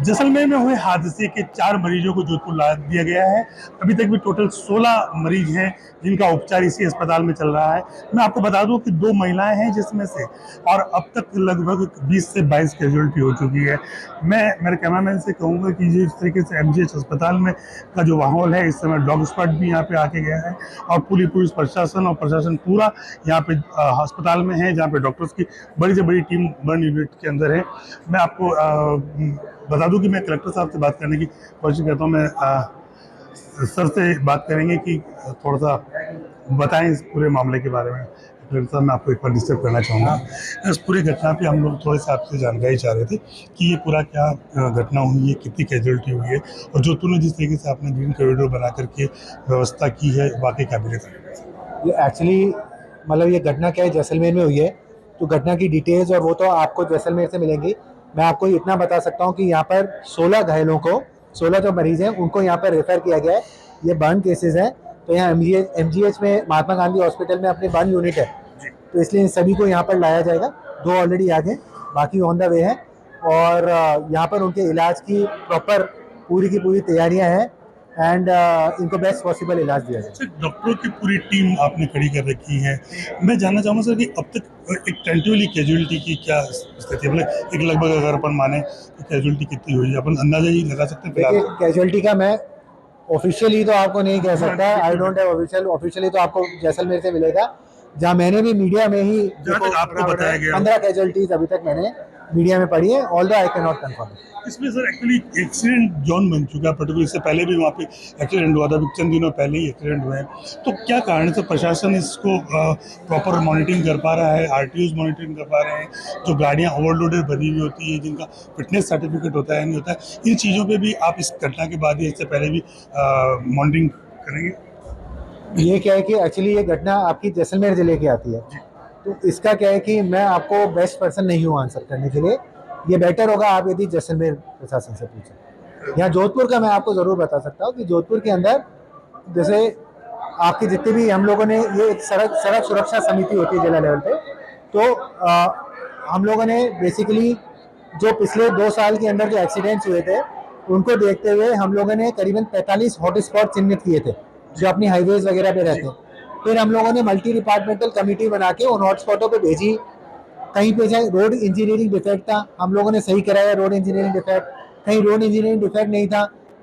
जैसलमेर में हुए हादसे के 4 मरीजों को जोधपुर ला दिया गया है। अभी तक भी टोटल 16 मरीज हैं जिनका उपचार इसी अस्पताल में चल रहा है। मैं आपको बता दूं कि 2 महिलाएं हैं जिसमें से, और अब तक लगभग 20 से 22 कैजुअलिटी हो चुकी है। मैं मेरे कैमरामैन से कहूँगा कि जिस तरीके से एमजीएच अस्पताल में का जो माहौल है, इस समय डॉग स्क्वाड भी यहाँ पे आके गया है और पूरी पुलिस प्रशासन और प्रशासन पूरा यहाँ पे अस्पताल में है, जहाँ पे डॉक्टर्स की बड़ी से बड़ी टीम बर्न यूनिट के अंदर है। मैं आपको बता दूं कि मैं कलेक्टर साहब से बात करने की कोशिश करता हूं। सर से बात करेंगे कि थोड़ा सा बताएं इस पूरे मामले के बारे में। कलेक्टर साहब, मैं आपको एक बार डिस्टर्ब करना चाहूँगा। इस पूरी घटना पे हम लोग थोड़े से आपसे जानकारी चाह रहे थे कि ये पूरा क्या घटना हुई है, कितनी कैजुअलिटी हुई है, और जोधपुर में जिस तरीके से आपने ग्रीन कॉरिडोर बना करके व्यवस्था की है, वाकई काबिल तारीफ है। ये एक्चुअली मतलब ये घटना क्या है, जैसलमेर में हुई है। तो घटना की डिटेल्स और वो तो आपको जैसलमेर से मिलेंगी। मैं आपको इतना बता सकता हूँ कि यहाँ पर 16 घायलों को, 16 जो मरीज हैं उनको यहाँ पर रेफर किया गया है। ये बर्न केसेस हैं। तो यहाँ एमजीएच में, महात्मा गांधी हॉस्पिटल में अपनी बर्न यूनिट है, तो इसलिए इन सभी को यहाँ पर लाया जाएगा। 2 ऑलरेडी आ गए, बाकी ऑन द वे है। और यहाँ पर उनके इलाज की प्रॉपर पूरी की पूरी तैयारियाँ हैं एंड इनको बेस्ट पॉसिबल इलाज दिया जाए। सर, डॉक्टरों की पूरी टीम आपने खड़ी कर रखी है। मैं जानना चाहूँगा सर कि अब तक एक टेंटिवली कैजुअलिटी की क्या स्थिति है, मतलब एक लगभग अगर अपन माने तो कैजुअलिटी कितनी हुई है, अपन अंदाजा ही लगा सकते हैं देखिए, फिलहाल? कैजुअलिटी का मैं ऑफिशियली तो आपको नहीं कह सकता। आई डोंट हैव ऑफिशियली तो आपको जैसलमेर से मिलेगा, जहाँ मैंने भी मीडिया में ही जहाँ तक आपको बताया गया 15 कैजुअलिटीज अभी तक मैंने मीडिया में पढ़ी है। All the I can not confirm. इसमें सर एक्चुअली एक्सीडेंट जोन बन चुका है, पर्टिकुलर इससे पहले भी वहाँ पे एक्सीडेंट हुआ था, अभी चंद दिनों पहले ही एक्सीडेंट हुए हैं। तो क्या कारण से प्रशासन इसको प्रॉपर मॉनिटरिंग कर पा रहा है, आरटीओज मॉनिटरिंग कर पा रहे हैं, जो गाड़ियाँ ओवरलोडेड भरी हुई होती है, जिनका फिटनेस सर्टिफिकेट होता है नहीं होता है, इन चीज़ों पर भी आप इस घटना के बाद या इससे पहले भी मॉनिटरिंग करेंगे? ये क्या है कि एक्चुअली ये घटना आपकी जैसलमेर जिले की आती है। तो इसका क्या है कि मैं आपको बेस्ट पर्सन नहीं हूँ आंसर करने के लिए। ये बेटर होगा आप यदि जैसलमेर प्रशासन से पूछें। यहाँ जोधपुर का मैं आपको ज़रूर बता सकता हूँ कि जोधपुर के अंदर जैसे आपकी जितनी भी हम लोगों ने, ये एक सड़क सुरक्षा समिति होती है जिला लेवल पे। तो हम लोगों ने बेसिकली जो पिछले 2 साल के अंदर जो एक्सीडेंट्स हुए थे उनको देखते हुए हम लोगों ने करीबन 45 हॉटस्पॉट चिन्हित किए थे जो अपनी हाईवेज वगैरह पे रहते हैं। फिर हम लोगों ने मल्टी डिपार्टमेंटल कमेटी बना के उन हॉटस्पॉटों पे भेजी। कहीं पे चाहे रोड इंजीनियरिंग डिफेक्ट था, हम लोगों ने सही कराया रोड इंजीनियरिंग डिफेक्ट। कहीं रोड इंजीनियरिंग डिफेक्ट नहीं था,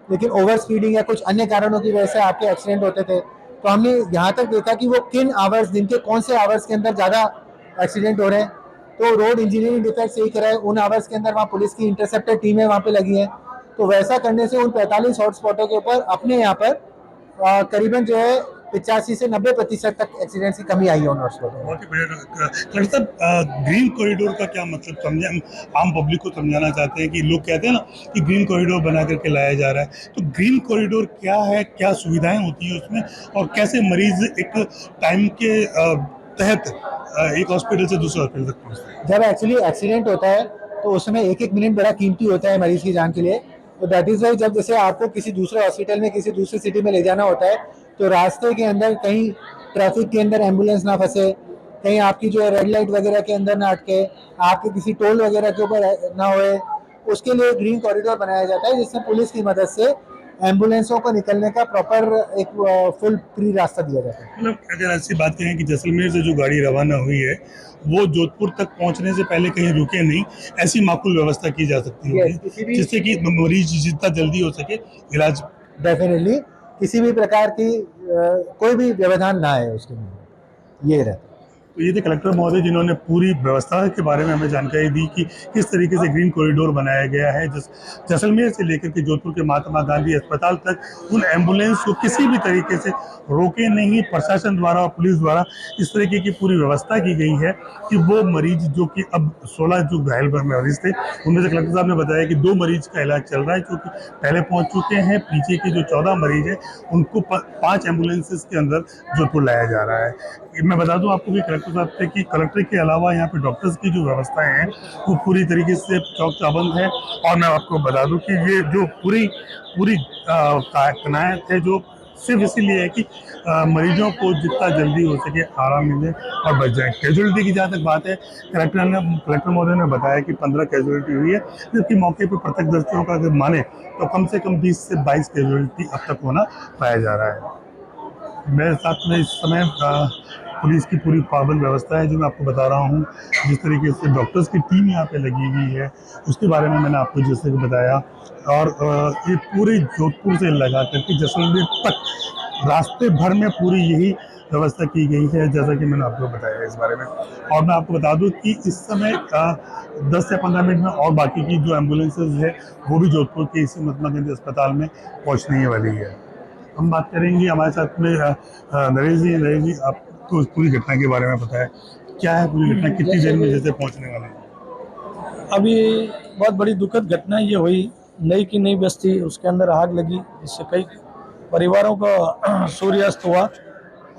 लेकिन ओवर स्पीडिंग या कुछ अन्य कारणों की वजह से आपके एक्सीडेंट होते थे। तो हमने यहाँ तक देखा कि वो किन आवर्स, दिन के कौन से आवर्स के अंदर ज़्यादा एक्सीडेंट हो रहे हैं। तो रोड इंजीनियरिंग डिफेक्ट सही कराए, उन आवर्स के अंदर वहाँ पुलिस की इंटरसेप्टर टीमें वहाँ पे लगी है। तो वैसा करने से उन 45 हॉटस्पॉटों के ऊपर अपने यहाँ पर करीबन जो है 85 से 90% तक एक्सीडेंट्स की कमी आई है उन हॉटस्पॉटों में। बहुत ही बढ़िया। डॉक्टर साहब, ग्रीन कॉरिडोर का क्या मतलब समझे, हम आम पब्लिक को समझाना चाहते हैं कि लोग कहते हैं ना कि ग्रीन कॉरिडोर बना करके लाया जा रहा है, तो ग्रीन कॉरिडोर क्या है, क्या सुविधाएं होती है उसमें, और कैसे मरीज एक टाइम के तहत एक हॉस्पिटल से दूसरे हॉस्पिटल तक पहुँचते हैं? जब एक्चुअली एक्सीडेंट होता है तो उसमें एक एक मिनट बड़ा कीमती होता है मरीज की जान के लिए। तो दैट इज वाई जब जैसे आपको किसी दूसरे हॉस्पिटल में किसी दूसरी सिटी में ले जाना होता है, तो रास्ते के अंदर कहीं ट्रैफिक के अंदर एम्बुलेंस ना फंसे, कहीं आपकी जो है रेड लाइट वगैरह के अंदर ना अटके, आपके किसी टोल वगैरह के ऊपर ना होए, उसके लिए ग्रीन कॉरिडोर बनाया जाता है, जिसमें पुलिस की मदद से एम्बुलेंसों को निकलने का प्रॉपर एक फुल फ्री रास्ता दिया जाता है। मतलब अगर ऐसी बात करें कि जैसलमेर से जो गाड़ी रवाना हुई है वो जोधपुर तक पहुंचने से पहले कहीं रुके नहीं, ऐसी माकूल व्यवस्था की जा सकती होगी जिससे कि मरीज जितना जल्दी हो सके इलाज। डेफिनेटली किसी भी प्रकार की कोई भी व्यवधान ना आए उसके में, ये रहता है। तो ये थे कलेक्टर महोदय जिन्होंने पूरी व्यवस्था के बारे में हमें जानकारी दी कि किस तरीके से ग्रीन कॉरिडोर बनाया गया है, जैसलमेर से लेकर के जोधपुर के महात्मा गांधी अस्पताल तक उन एम्बुलेंस को किसी भी तरीके से रोके नहीं, प्रशासन द्वारा और पुलिस द्वारा इस तरीके की पूरी व्यवस्था की गई है कि वो मरीज जो कि अब 16 जो घायल मरीज थे, उनमें से कलेक्टर साहब ने बताया कि 2 मरीज का इलाज चल रहा है जो कि पहले पहुँच चुके हैं। पीछे के जो 14 मरीज हैं उनको 5 एम्बुलेंसेज के अंदर जोधपुर लाया जा रहा है। मैं बता दूं आपको कि कलेक्टर साहब से कि कलेक्टर के अलावा यहाँ पे डॉक्टर्स की जो व्यवस्थाएं हैं वो पूरी तरीके से चौक चौबंद है। और मैं आपको बता दूं कि ये जो पूरी पूरी कनायत है जो सिर्फ इसीलिए है कि मरीजों को जितना जल्दी हो सके आराम मिले और बच जाए। कैजुअलिटी की जहाँ तक बात है, कलेक्टर महोदय ने बताया कि 15 कैजुअलिटी हुई है, जबकि मौके पर प्रत्यक्षदर्शियों का अगर माने तो कम से कम 20 से 22 कैजुअलिटी अब तक होना पाया जा रहा है। मेरे साथ में इस समय पुलिस की पूरी पाबंद व्यवस्था है, जो मैं आपको बता रहा हूँ। जिस तरीके से डॉक्टर्स की टीम यहाँ पे लगी हुई है, उसके बारे में मैंने आपको जैसे कि बताया। और ये पूरे जोधपुर से लगा करके जैसलमेर तक रास्ते भर में पूरी यही व्यवस्था की गई है, जैसा कि मैंने आपको बताया इस बारे में। और मैं आपको बता दूं कि इस समय 10 से 15 मिनट में और बाकी की जो एम्बुलेंसेज है वो भी जोधपुर के इसी महात्मा गांधी अस्पताल में पहुंचने वाली है। हम बात करेंगे, हमारे साथ में नरेश जी। नरेश जी, आपको इस पूरी घटना के बारे में पता है, क्या है पूरी घटना, कितनी देर में जैसे पहुंचने वाले हैं? अभी बहुत बड़ी दुखद घटना ये हुई, नई की नई बस्ती, उसके अंदर आग लगी जिससे कई परिवारों का सूर्यास्त हुआ।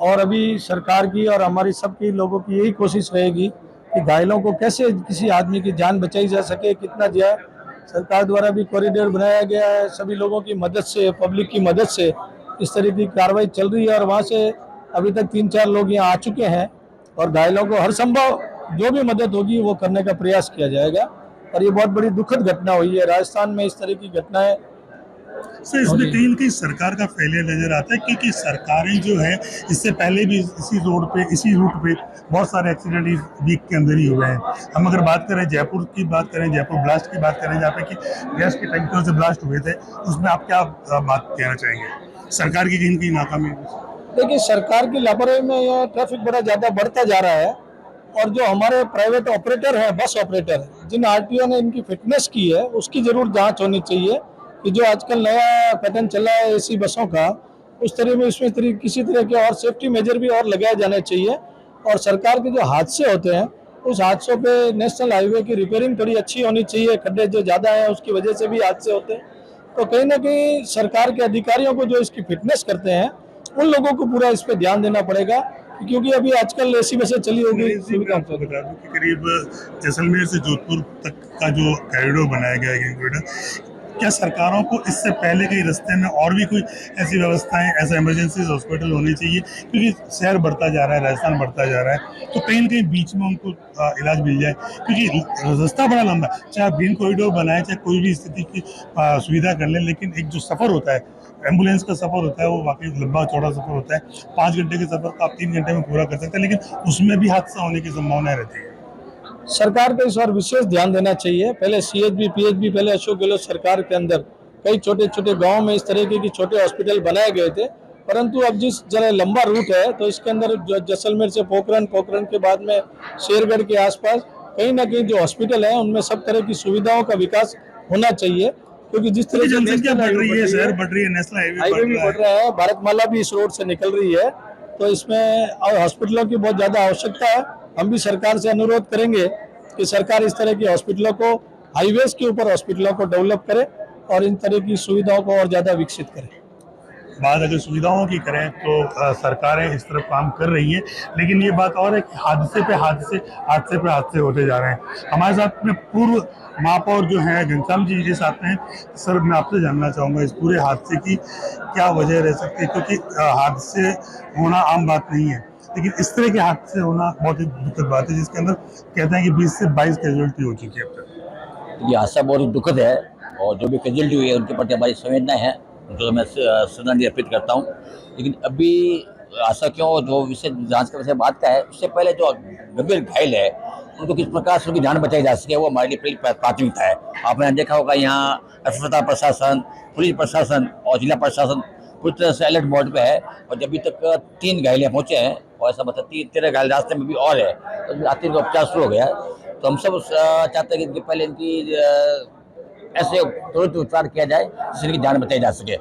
और अभी सरकार की और हमारी सबकी लोगों की यही कोशिश रहेगी कि घायलों को कैसे किसी आदमी की जान बचाई जा सके, कितना जाए। सरकार द्वारा भी कॉरिडोर बनाया गया है, सभी लोगों की मदद से, पब्लिक की मदद से इस तरह की कार्रवाई चल रही है। और वहाँ से अभी तक 3-4 लोग यहाँ आ चुके हैं और घायलों को हर संभव जो भी मदद होगी वो करने का प्रयास किया जाएगा। और ये बहुत बड़ी दुखद घटना हुई है राजस्थान में, इस तरह की घटनाएं। सर, इसमें कहीं न कहीं सरकार का फेलियर नजर आता है, क्योंकि सरकारें जो है इससे पहले भी इसी रोड पे, इसी रूट पे बहुत सारे एक्सीडेंट इस वीक के अंदर ही हुए हैं। हम अगर बात करें जयपुर की, बात करें जयपुर ब्लास्ट की, बात करें जहाँ पे कि गैस के टैंकरों से ब्लास्ट हुए थे, उसमें आप क्या बात कहना चाहेंगे सरकार की कहीं न कहीं नाकामी? देखिए, सरकार की लापरवाही में यह ट्रैफिक बड़ा ज़्यादा बढ़ता जा रहा है। और जो हमारे प्राइवेट ऑपरेटर हैं, बस ऑपरेटर, जिन आरटीओ ने इनकी फिटनेस की है उसकी जरूर जांच होनी चाहिए कि जो आजकल नया पैटर्न चला है एसी बसों का, उस तरह में इसमें किसी तरह के और सेफ्टी मेजर भी और लगाए जाने चाहिए। और सरकार के जो हादसे होते हैं उस हादसों पे नेशनल हाईवे की रिपेयरिंग थोड़ी अच्छी होनी चाहिए। खड्डे जो ज़्यादा हैं उसकी वजह से भी हादसे होते हैं। तो कहीं ना कहीं सरकार के अधिकारियों को जो इसकी फिटनेस करते हैं उन लोगों को पूरा इस पर ध्यान देना पड़ेगा, क्योंकि अभी आजकल ऐसी बसें चली होगी। मैं आपको बता दूं कि करीब जैसलमेर से जोधपुर तक का जो कॉरिडोर बनाया गया है, कॉरिडोर, क्या सरकारों को इससे पहले कहीं रास्ते में और भी कोई ऐसी व्यवस्थाएं, ऐसा इमरजेंसी हॉस्पिटल होनी चाहिए? क्योंकि शहर बढ़ता जा रहा है, राजस्थान बढ़ता जा रहा है, तो कहीं ना कहीं बीच में उनको इलाज मिल जाए, क्योंकि रास्ता बड़ा लंबा है। चाहे आप ग्रीन कॉरिडोर बनाए, चाहे कोई भी स्थिति की सुविधा कर लें, लेकिन एक जो सफ़र होता है, एम्बुलेंस का सफ़र होता है, वो वाकई लंबा चौड़ा सफ़र होता है। 5 घंटे के सफ़र को आप 3 घंटे में पूरा कर सकते हैं, लेकिन उसमें भी हादसा होने की संभावना रहती है। सरकार को इस बार विशेष ध्यान देना चाहिए। पहले सीएचबी पीएचबी, पहले अशोक गहलोत सरकार के अंदर कई छोटे छोटे गांव में इस तरह के छोटे हॉस्पिटल बनाए गए थे, परंतु अब जिस जरा लंबा रूट है तो इसके अंदर जैसलमेर से पोखरण, पोखरण के बाद में शेरगढ़ के आसपास कहीं ना कहीं जो हॉस्पिटल है उनमें सब तरह की सुविधाओं का विकास होना चाहिए। क्योंकि जिस तरह से जनसंख्या बढ़ रही है, शहर बढ़ रही है, नेशनल हाईवे भी बढ़ रहा है, भारतमाला भी इस रोड से निकल रही है, तो इसमें और हॉस्पिटलों की बहुत ज़्यादा आवश्यकता है। हम भी सरकार से अनुरोध करेंगे कि सरकार इस तरह की हॉस्पिटलों को, हाईवेज के ऊपर हॉस्पिटलों को डेवलप करे और इन तरह की सुविधाओं को और ज़्यादा विकसित करे। बात अगर सुविधाओं की करें तो सरकारें इस तरफ काम कर रही हैं, लेकिन ये बात और है कि हादसे पे हादसे, हादसे पे हादसे होते जा रहे हैं। हमारे साथ में पूर्व महापौर जो हैं घनश्याम जी के साथ में। सर, मैं आपसे जानना चाहूँगा इस पूरे हादसे की क्या वजह रह सकती है, क्योंकि हादसे होना आम बात नहीं है, लेकिन इस तरह के हादसे होना बहुत ही दुखद बात है, जिसके अंदर कहते हैं कि 20 से 22 कैजुअलिटी हो चुकी है अब तक। ये हादसा बहुत ही दुखद है और जो भी कैजुअलिटी हुई है उनके प्रति हमारी संवेदनाएं हैं, उनको मैं श्रद्धांजलि अर्पित करता हूँ। लेकिन अभी ऐसा क्यों, जो विषय जांच का विषय बात का है, उससे पहले जो गंभीर घायल है उनको किस प्रकार से उनकी जान बचाई जा सके वो हमारे लिए पहली प्राथमिकता है। आपने देखा होगा यहाँ अस्पताल प्रशासन, पुलिस प्रशासन और जिला प्रशासन पूरी तरह से अलर्ट मोड पे है। और जब तक 3 घायले पहुँचे हैं और ऐसा मतलब 13 घायल रास्ते में भी और है, तो आते का उपचार शुरू हो गया। तो हम सब चाहते हैं कि पहले इनकी ऐसे तुरंत उपचार किया जाए जिससे इनकी जान बचाई जा सके।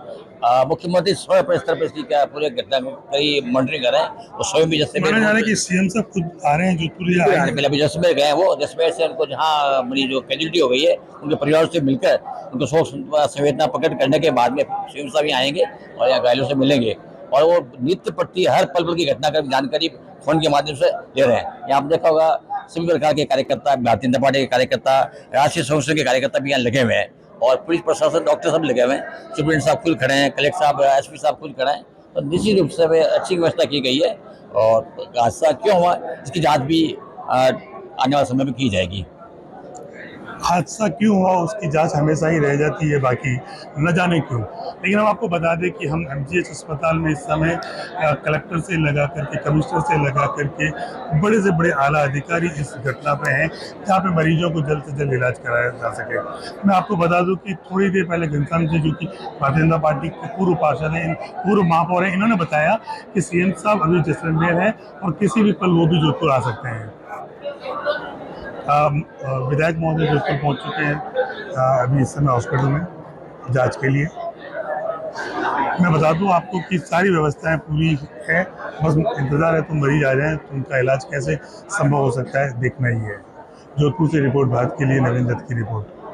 मुख्यमंत्री स्वयं अपने स्तर पर इसकी पूरे घटना कई मॉनिटरिंग कर रहे हैं। वो स्वयं भी जैसे माना जा रहा है कि सीएम साहब खुद आ रहे हैं जोधपुर, पहले अभी जैसलमेर गए हैं, वो जैसलमेर से उनको जहाँ मरीज जो कैजुअलिटी हो गई है उनके परिवार से मिलकर उनको शोक संवेदना प्रकट करने के बाद में सीएम साहब यहाँ आएंगे और यहाँ घायलों से मिलेंगे। और वो नित्य प्रति हर पल पल की घटना का जानकारी फोन के माध्यम से दे रहे हैं। यहाँ आप देखा होगा सभी प्रकार के कार्यकर्ता, भारतीय जनता पार्टी के कार्यकर्ता, राष्ट्रीय संगठन के कार्यकर्ता भी यहाँ लगे हुए हैं और पुलिस प्रशासन, डॉक्टर सब लगे हुए हैं। सुप्रीडेंट साहब खुद खड़े हैं, कलेक्टर साहब, एसपी साहब खुद खड़े हैं तो निश्चित रूप से अच्छी व्यवस्था की गई है और हादसा क्यों हुआ इसकी जांच भी आने वाले समय में की जाएगी। हादसा क्यों हुआ उसकी जांच हमेशा ही रह जाती है बाकी, न जाने क्यों। लेकिन हम आपको बता दें कि हम एमजीएच अस्पताल में इस समय कलेक्टर से लगा करके, कमिश्नर से लगा करके बड़े से बड़े आला अधिकारी इस घटना पे हैं, जहाँ पे मरीजों को जल्द से जल्द इलाज कराया जा सके। मैं आपको बता दूं कि थोड़ी देर पहले घनश्याम जी, जो कि भारतीय जनता पार्टी के पूर्व पार्षद हैं, पूर्व महापौर हैं, इन्होंने बताया कि सीएम साहब अभी जैसलमेर है और किसी भी पल वो भी जोधपुर आ सकते हैं। विधायक महोदय जोधपुर पहुंच चुके हैं अभी इस समय हॉस्पिटल में जांच के लिए। मैं बता दूं आपको कि सारी व्यवस्थाएं पूरी है, बस इंतजार है तो मरीज आ जाएं, तो उनका इलाज कैसे संभव हो सकता है देखना ही है। जोधपुर से रिपोर्ट भारत के लिए नवीन दत्त की रिपोर्ट।